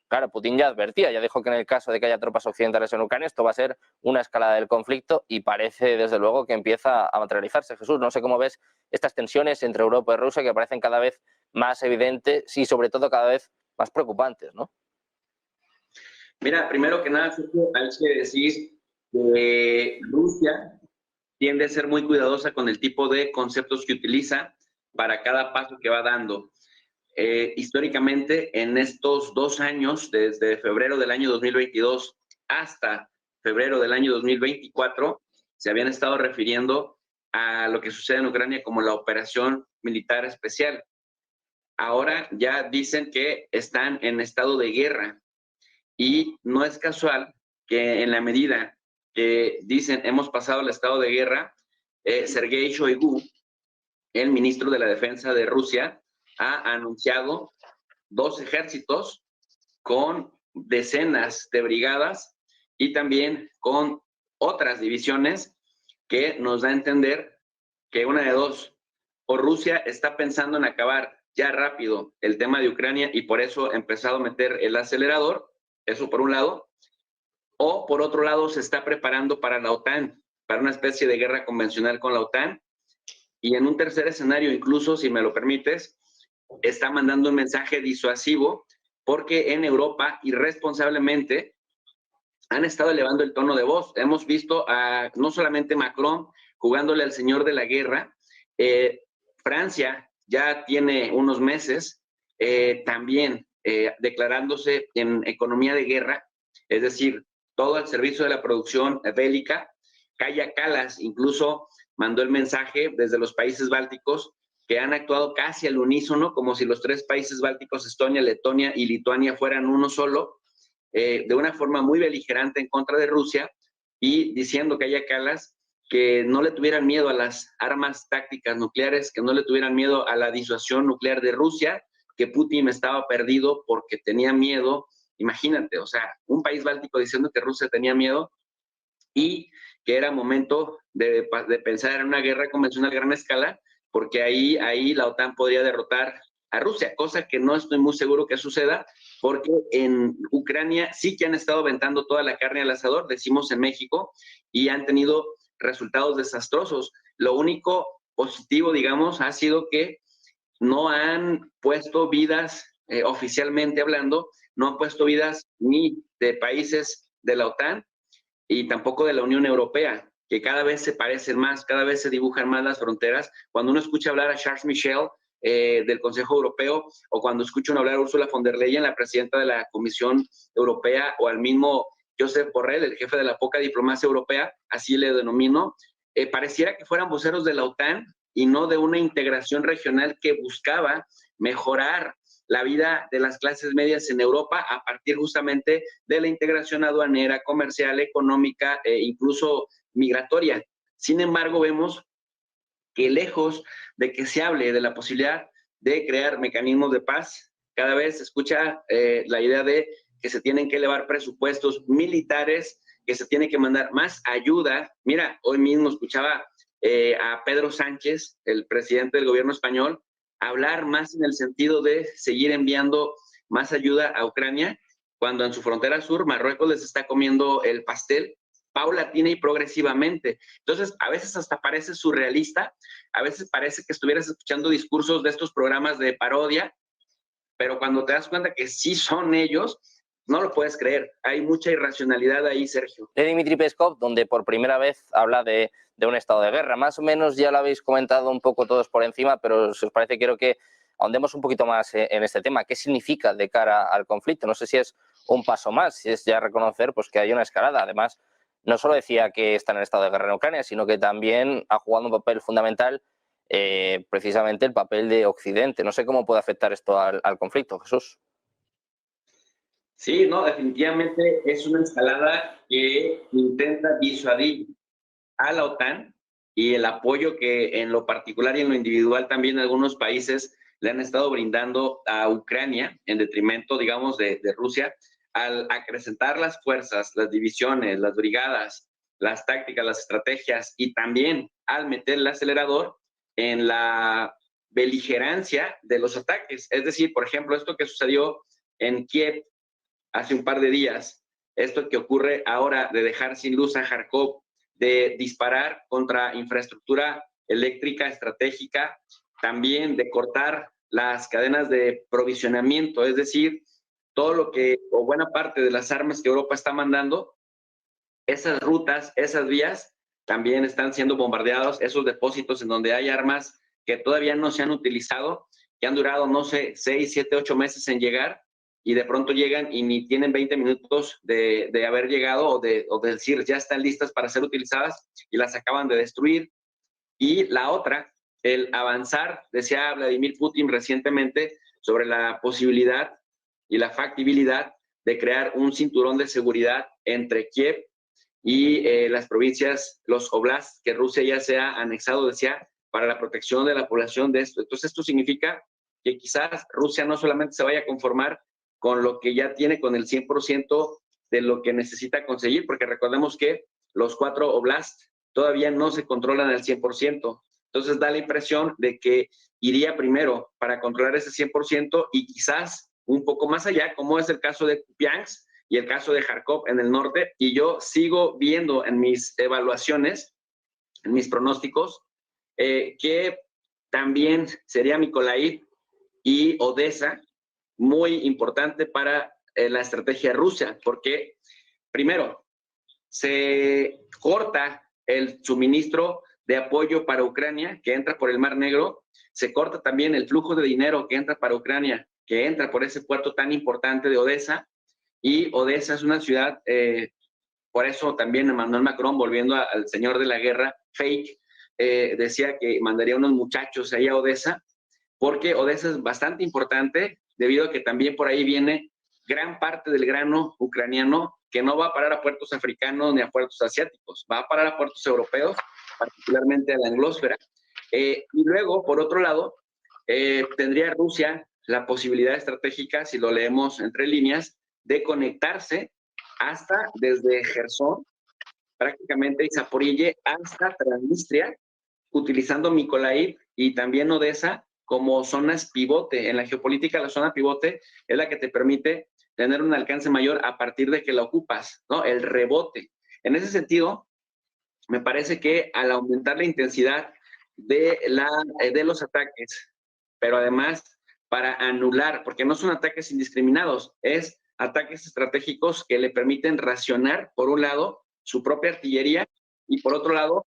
Claro, Putin ya advertía, ya dijo que en el caso de que haya tropas occidentales en Ucrania esto va a ser una escalada del conflicto y parece desde luego que empieza a materializarse. Jesús, no sé cómo ves estas tensiones entre Europa y Rusia que parecen cada vez más evidentes y sobre todo cada vez más preocupantes, ¿no? Mira, primero que nada, Sergio, hay que decir que Rusia tiende a ser muy cuidadosa con el tipo de conceptos que utiliza para cada paso que va dando. Históricamente, en estos 2 años, desde febrero del año 2022 hasta febrero del año 2024, se habían estado refiriendo a lo que sucede en Ucrania como la operación militar especial. Ahora ya dicen que están en estado de guerra y no es casual que en la medida que dicen hemos pasado el estado de guerra, Sergei Shoigu, el ministro de la Defensa de Rusia, ha anunciado 2 ejércitos con decenas de brigadas y también con otras divisiones que nos da a entender que una de dos, o Rusia está pensando en acabar ya rápido el tema de Ucrania y por eso ha empezado a meter el acelerador, eso por un lado, o por otro lado se está preparando para la OTAN, para una especie de guerra convencional con la OTAN, y en un tercer escenario, incluso, si me lo permites, está mandando un mensaje disuasivo porque en Europa, irresponsablemente, han estado elevando el tono de voz. Hemos visto a no solamente Macron jugándole al señor de la guerra, Francia ya tiene unos meses también declarándose en economía de guerra, es decir, todo al servicio de la producción bélica. Kaja Kallas incluso mandó el mensaje desde los países bálticos que han actuado casi al unísono, como si los 3 países bálticos, Estonia, Letonia y Lituania, fueran uno solo, de una forma muy beligerante en contra de Rusia y diciendo que Kaja Kallas que no le tuvieran miedo a las armas tácticas nucleares, que no le tuvieran miedo a la disuasión nuclear de Rusia, que Putin estaba perdido porque tenía miedo. Imagínate, o sea, un país báltico diciendo que Rusia tenía miedo y que era momento de pensar en una guerra convencional a gran escala, porque ahí la OTAN podría derrotar a Rusia, cosa que no estoy muy seguro que suceda, porque en Ucrania sí que han estado aventando toda la carne al asador, decimos en México, y han tenido resultados desastrosos. Lo único positivo, digamos, ha sido que no han puesto vidas, oficialmente hablando, no han puesto vidas ni de países de la OTAN y tampoco de la Unión Europea, que cada vez se parecen más, cada vez se dibujan más las fronteras. Cuando uno escucha hablar a Charles Michel del Consejo Europeo, o cuando escuchan hablar a Ursula von der Leyen, la presidenta de la Comisión Europea, o al mismo Josep Borrell, el jefe de la poca diplomacia europea, así le denomino, pareciera que fueran voceros de la OTAN y no de una integración regional que buscaba mejorar la vida de las clases medias en Europa a partir justamente de la integración aduanera, comercial, económica e incluso migratoria. Sin embargo, vemos que lejos de que se hable de la posibilidad de crear mecanismos de paz, cada vez se escucha la idea de que se tienen que elevar presupuestos militares, que se tiene que mandar más ayuda. Mira, hoy mismo escuchaba a Pedro Sánchez, el presidente del gobierno español, hablar más en el sentido de seguir enviando más ayuda a Ucrania, cuando en su frontera sur Marruecos les está comiendo el pastel paulatina y progresivamente. Entonces, a veces hasta parece surrealista, a veces parece que estuvieras escuchando discursos de estos programas de parodia, pero cuando te das cuenta que sí son ellos, no lo puedes creer. Hay mucha irracionalidad ahí, Sergio. De Dmitry Peskov, donde por primera vez habla de un estado de guerra. Más o menos ya lo habéis comentado un poco todos por encima, pero si os parece quiero que ahondemos un poquito más en este tema. ¿Qué significa de cara al conflicto? No sé si es un paso más, si es ya reconocer pues, que hay una escalada. Además, no solo decía que está en estado de guerra en Ucrania, sino que también ha jugado un papel fundamental precisamente el papel de Occidente. No sé cómo puede afectar esto al conflicto, Jesús. Sí, no, definitivamente es una escalada que intenta disuadir a la OTAN y el apoyo que en lo particular y en lo individual también algunos países le han estado brindando a Ucrania en detrimento, digamos, de Rusia, al acrecentar las fuerzas, las divisiones, las brigadas, las tácticas, las estrategias y también al meter el acelerador en la beligerancia de los ataques. Es decir, por ejemplo, esto que sucedió en Kiev hace un par de días, esto que ocurre ahora de dejar sin luz a Kharkov, de disparar contra infraestructura eléctrica estratégica, también de cortar las cadenas de provisionamiento, es decir, todo lo que, o buena parte de las armas que Europa está mandando, esas rutas, esas vías, también están siendo bombardeados, esos depósitos en donde hay armas que todavía no se han utilizado, que han durado, no sé, 6, 7, 8 meses en llegar, y de pronto llegan y ni tienen 20 minutos de haber llegado o de decir ya están listas para ser utilizadas y las acaban de destruir. Y la otra, el avanzar, decía Vladimir Putin recientemente, sobre la posibilidad y la factibilidad de crear un cinturón de seguridad entre Kiev y las provincias, los oblasts que Rusia ya se ha anexado, decía, para la protección de la población de esto. Entonces, esto significa que quizás Rusia no solamente se vaya a conformar con lo que ya tiene, con el 100% de lo que necesita conseguir, porque recordemos que los 4 oblasts todavía no se controlan al 100%. Entonces, da la impresión de que iría primero para controlar ese 100% y quizás un poco más allá, como es el caso de Kupiansk y el caso de Kharkov en el norte, y yo sigo viendo en mis evaluaciones, en mis pronósticos, que también sería Mykolaiv y Odessa muy importante para la estrategia rusa, porque primero se corta el suministro de apoyo para Ucrania que entra por el Mar Negro, se corta también el flujo de dinero que entra para Ucrania, que entra por ese puerto tan importante de Odessa, y Odessa es una ciudad, por eso también Emmanuel Macron, volviendo al señor de la guerra, fake, decía que mandaría unos muchachos ahí a Odessa, porque Odessa es bastante importante, debido a que también por ahí viene gran parte del grano ucraniano que no va a parar a puertos africanos ni a puertos asiáticos, va a parar a puertos europeos, particularmente a la anglósfera. Y luego, por otro lado, tendría Rusia la posibilidad estratégica, si lo leemos entre líneas, de conectarse hasta desde Gerson, prácticamente, y Zaporille, hasta Transnistria, utilizando Mykolaiv y también Odessa como zonas pivote. En la geopolítica, la zona pivote es la que te permite tener un alcance mayor a partir de que la ocupas, ¿no? El rebote. En ese sentido, me parece que al aumentar la intensidad de los ataques, pero además para anular, porque no son ataques indiscriminados, es ataques estratégicos que le permiten racionar, por un lado, su propia artillería, y por otro lado,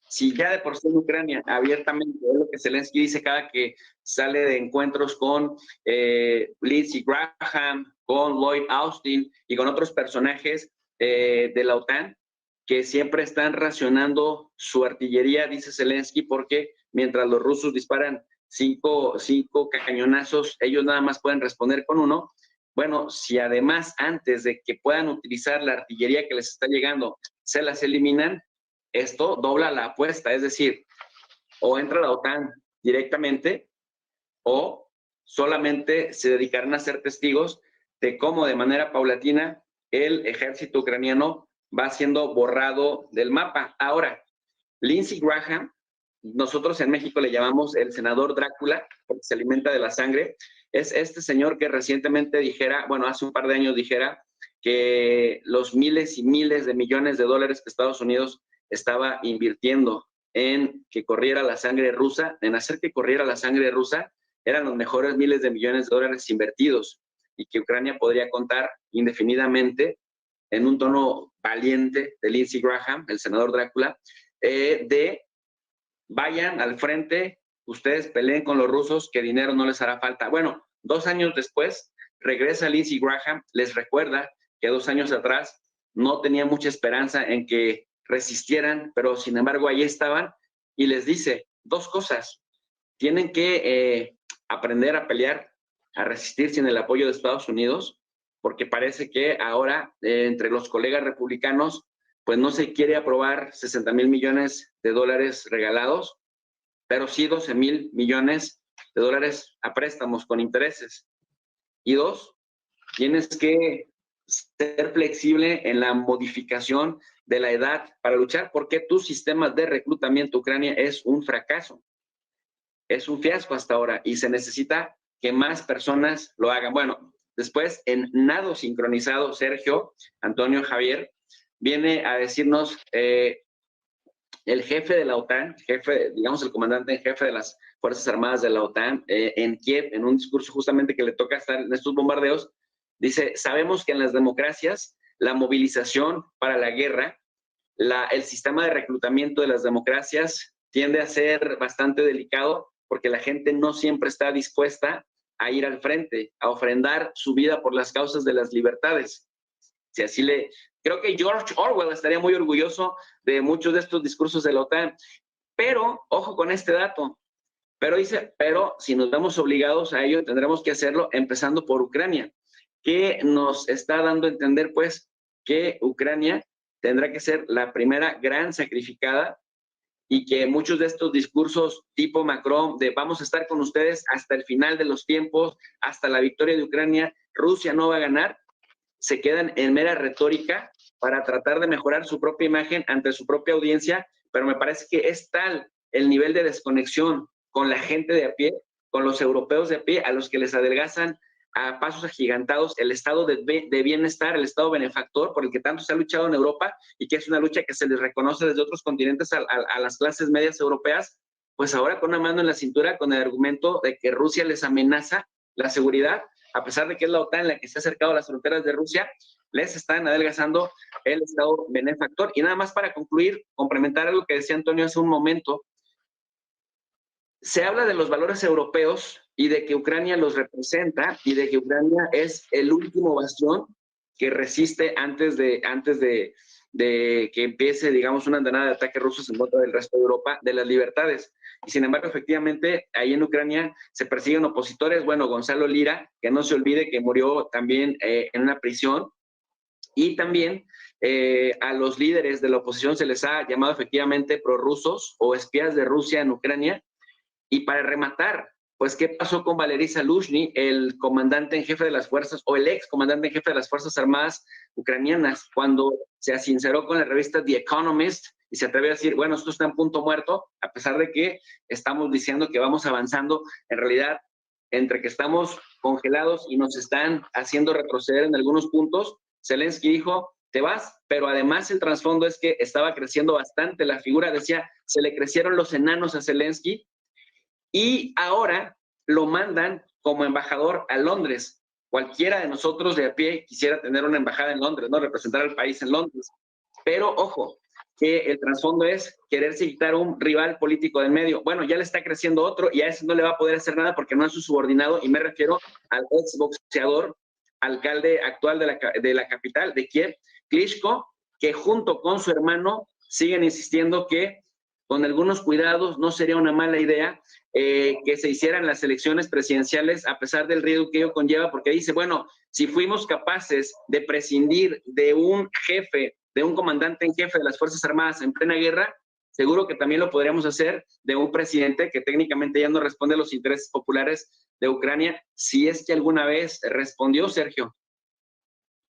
si ya de por sí en Ucrania abiertamente, es lo que Zelensky dice cada que sale de encuentros con Lindsey Graham, con Lloyd Austin y con otros personajes de la OTAN, que siempre están racionando su artillería, dice Zelensky, porque mientras los rusos disparan cinco cañonazos, ellos nada más pueden responder con uno. Bueno, si además antes de que puedan utilizar la artillería que les está llegando, se las eliminan, esto dobla la apuesta, es decir, o entra la OTAN directamente o solamente se dedicarán a ser testigos de cómo de manera paulatina el ejército ucraniano va siendo borrado del mapa. Ahora, Lindsey Graham, nosotros en México le llamamos el senador Drácula, porque se alimenta de la sangre, es este señor que recientemente dijera, bueno, hace un par de años dijera que los miles y miles de millones de dólares que Estados Unidos estaba invirtiendo en que corriera la sangre rusa, en hacer que corriera la sangre rusa, eran los mejores miles de millones de dólares invertidos y que Ucrania podría contar indefinidamente, en un tono valiente de Lindsey Graham, el senador Drácula, de vayan al frente, ustedes peleen con los rusos, que dinero no les hará falta. Bueno, 2 años después regresa Lindsey Graham, les recuerda que 2 años atrás no tenía mucha esperanza en que resistieran, pero sin embargo ahí estaban, y les dice 2 cosas. Tienen que aprender a pelear, a resistir sin el apoyo de Estados Unidos, porque parece que ahora entre los colegas republicanos pues no se quiere aprobar 60,000 millones de dólares regalados, pero sí 12,000 millones de dólares a préstamos con intereses. Y 2, tienes que ser flexible en la modificación de la edad para luchar, porque tu sistema de reclutamiento Ucrania es un fracaso. Es un fiasco hasta ahora y se necesita que más personas lo hagan. Bueno, después, en nado sincronizado, Sergio, Antonio, Javier, viene a decirnos el jefe de la OTAN, digamos el comandante en jefe de las Fuerzas Armadas de la OTAN, en Kiev, en un discurso justamente que le toca estar en estos bombardeos, dice, sabemos que en las democracias la movilización para la guerra, el sistema de reclutamiento de las democracias tiende a ser bastante delicado porque la gente no siempre está dispuesta a ir al frente, a ofrendar su vida por las causas de las libertades. Si así creo que George Orwell estaría muy orgulloso de muchos de estos discursos de la OTAN, pero ojo con este dato, pero si nos vemos obligados a ello, tendremos que hacerlo empezando por Ucrania, que nos está dando a entender pues que Ucrania tendrá que ser la primera gran sacrificada y que muchos de estos discursos tipo Macron de vamos a estar con ustedes hasta el final de los tiempos, hasta la victoria de Ucrania, Rusia no va a ganar, se quedan en mera retórica para tratar de mejorar su propia imagen ante su propia audiencia, pero me parece que es tal el nivel de desconexión con la gente de a pie, con los europeos de a pie, a los que les adelgazan a pasos agigantados el estado de bienestar, el estado benefactor por el que tanto se ha luchado en Europa y que es una lucha que se les reconoce desde otros continentes a las clases medias europeas, pues ahora con una mano en la cintura con el argumento de que Rusia les amenaza la seguridad, a pesar de que es la OTAN la que se ha acercado a las fronteras de Rusia, les están adelgazando el estado benefactor. Y nada más para concluir, complementar algo que decía Antonio hace un momento, se habla de los valores europeos y de que Ucrania los representa y de que Ucrania es el último bastión que resiste antes de que empiece, digamos, una andanada de ataques rusos en contra del resto de Europa, de las libertades. Y sin embargo, efectivamente, ahí en Ucrania se persiguen opositores. Bueno, Gonzalo Lira, que no se olvide que murió también en una prisión. Y también a los líderes de la oposición se les ha llamado efectivamente prorrusos o espías de Rusia en Ucrania. Y para rematar, pues, ¿qué pasó con Valery Zaluzhny, el comandante en jefe de las fuerzas, o el ex comandante en jefe de las Fuerzas Armadas ucranianas, cuando se sinceró con la revista The Economist y se atrevió a decir, bueno, esto está en punto muerto, a pesar de que estamos diciendo que vamos avanzando, en realidad, entre que estamos congelados y nos están haciendo retroceder en algunos puntos, Zelensky dijo, te vas, pero además el trasfondo es que estaba creciendo bastante la figura, decía, se le crecieron los enanos a Zelensky, y ahora lo mandan como embajador a Londres. Cualquiera de nosotros de a pie quisiera tener una embajada en Londres, ¿no? Representar al país en Londres. Pero, ojo, que el trasfondo es quererse quitar un rival político del medio. Bueno, ya le está creciendo otro y a ese no le va a poder hacer nada porque no es su subordinado, y me refiero al exboxeador, alcalde actual de la capital, de Kiev, Klitschko, que junto con su hermano siguen insistiendo que con algunos cuidados no sería una mala idea que se hicieran las elecciones presidenciales a pesar del riesgo que ello conlleva, porque dice, bueno, si fuimos capaces de prescindir de un jefe, de un comandante en jefe de las Fuerzas Armadas en plena guerra, seguro que también lo podríamos hacer de un presidente que técnicamente ya no responde a los intereses populares de Ucrania, si es que alguna vez respondió, Sergio.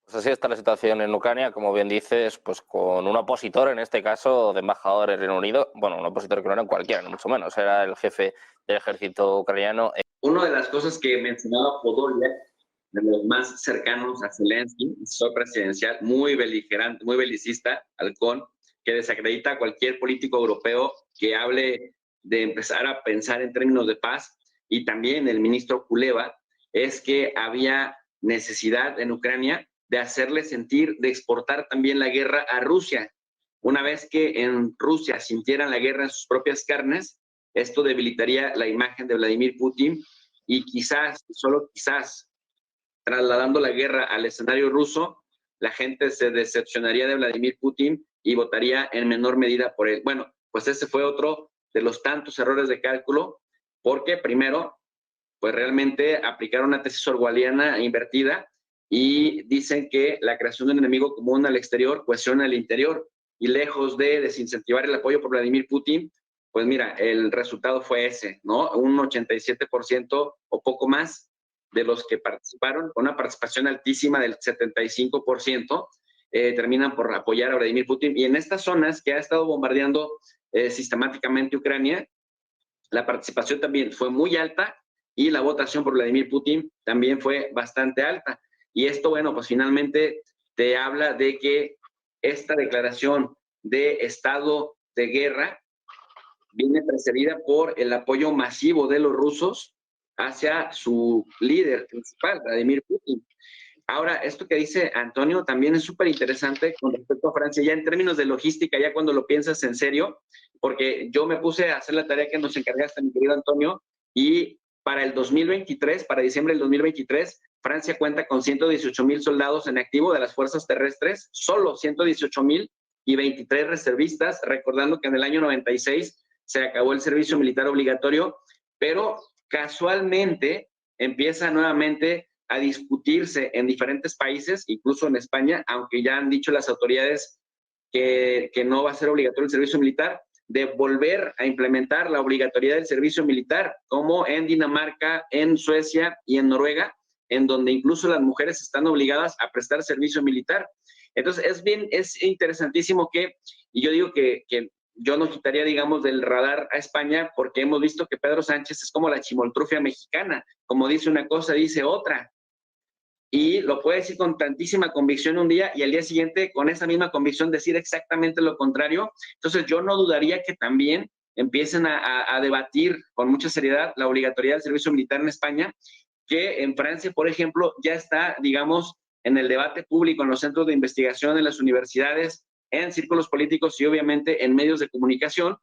Pues así está la situación en Ucrania, como bien dices, pues con un opositor, en este caso de embajador en Reino Unido, bueno, un opositor que no era cualquiera, ni mucho menos, era el jefe del ejército ucraniano. Una de las cosas que mencionaba Podolyak, de los más cercanos a Zelensky, asesor presidencial, muy beligerante, muy belicista, halcón, que desacredita a cualquier político europeo que hable de empezar a pensar en términos de paz, y también el ministro Kuleva, es que había necesidad en Ucrania de hacerle sentir, de exportar también la guerra a Rusia. Una vez que en Rusia sintieran la guerra en sus propias carnes, esto debilitaría la imagen de Vladimir Putin y quizás, solo quizás, trasladando la guerra al escenario ruso, la gente se decepcionaría de Vladimir Putin y votaría en menor medida por él. Bueno, pues ese fue otro de los tantos errores de cálculo, porque primero, pues realmente aplicaron una tesis orwelliana invertida y dicen que la creación de un enemigo común al exterior cohesiona el interior, y lejos de desincentivar el apoyo por Vladimir Putin, pues mira, el resultado fue ese, ¿no? Un 87% o poco más de los que participaron, con una participación altísima del 75%, terminan por apoyar a Vladimir Putin. Y en estas zonas que ha estado bombardeando sistemáticamente Ucrania, la participación también fue muy alta, y la votación por Vladimir Putin también fue bastante alta. Y esto, bueno, pues finalmente te habla de que esta declaración de estado de guerra viene precedida por el apoyo masivo de los rusos hacia su líder principal, Vladimir Putin. Ahora, esto que dice Antonio también es súper interesante con respecto a Francia, ya en términos de logística, ya cuando lo piensas en serio, porque yo me puse a hacer la tarea que nos encargaste, mi querido Antonio, y para el 2023, para diciembre del 2023, Francia cuenta con 118,000 soldados en activo de las fuerzas terrestres, solo 118,000 y 23 reservistas, recordando que en el año 96 se acabó el servicio militar obligatorio, pero casualmente empieza nuevamente a discutirse en diferentes países, incluso en España, aunque ya han dicho las autoridades que no va a ser obligatorio el servicio militar, de volver a implementar la obligatoriedad del servicio militar, como en Dinamarca, en Suecia y en Noruega, en donde incluso las mujeres están obligadas a prestar servicio militar. Entonces, es interesantísimo y yo digo que yo no quitaría, digamos, del radar a España, porque hemos visto que Pedro Sánchez es como la chimoltrufia mexicana, como dice una cosa, dice otra. Y lo puede decir con tantísima convicción un día y al día siguiente con esa misma convicción decir exactamente lo contrario. Entonces yo no dudaría que también empiecen a debatir con mucha seriedad la obligatoriedad del servicio militar en España, que en Francia, por ejemplo, ya está, digamos, en el debate público, en los centros de investigación, en las universidades, en círculos políticos y obviamente en medios de comunicación,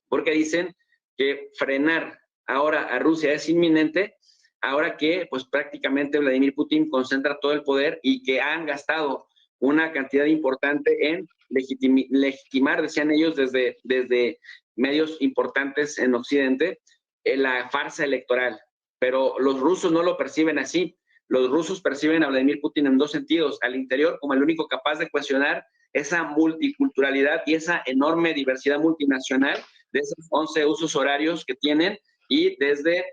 porque dicen que frenar ahora a Rusia es inminente, ahora que pues prácticamente Vladimir Putin concentra todo el poder y que han gastado una cantidad importante en legitimar, decían ellos desde medios importantes en Occidente, la farsa electoral. Pero los rusos no lo perciben así. Los rusos perciben a Vladimir Putin en dos sentidos, al interior como el único capaz de cuestionar esa multiculturalidad y esa enorme diversidad multinacional de esos 11 usos horarios que tienen, y desde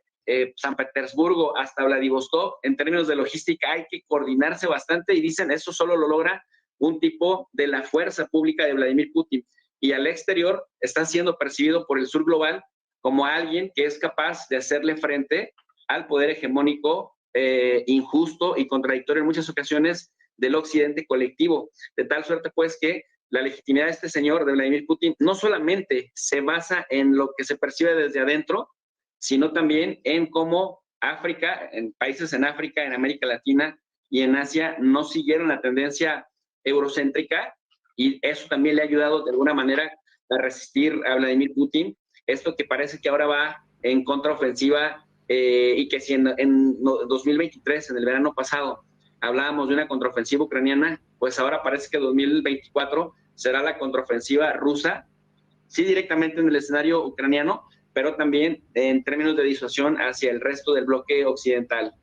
San Petersburgo hasta Vladivostok, en términos de logística hay que coordinarse bastante y dicen eso solo lo logra un tipo de la fuerza pública de Vladimir Putin. Y al exterior está siendo percibido por el sur global como alguien que es capaz de hacerle frente al poder hegemónico injusto y contradictorio en muchas ocasiones del occidente colectivo, de tal suerte pues que la legitimidad de este señor, de Vladimir Putin, no solamente se basa en lo que se percibe desde adentro, sino también en cómo África, en países en África, en América Latina y en Asia no siguieron la tendencia eurocéntrica, y eso también le ha ayudado de alguna manera a resistir a Vladimir Putin. Esto que parece que ahora va en contraofensiva y que si en 2023, en el verano pasado, hablábamos de una contraofensiva ucraniana, pues ahora parece que 2024 será la contraofensiva rusa, sí directamente en el escenario ucraniano, pero también en términos de disuasión hacia el resto del bloque occidental.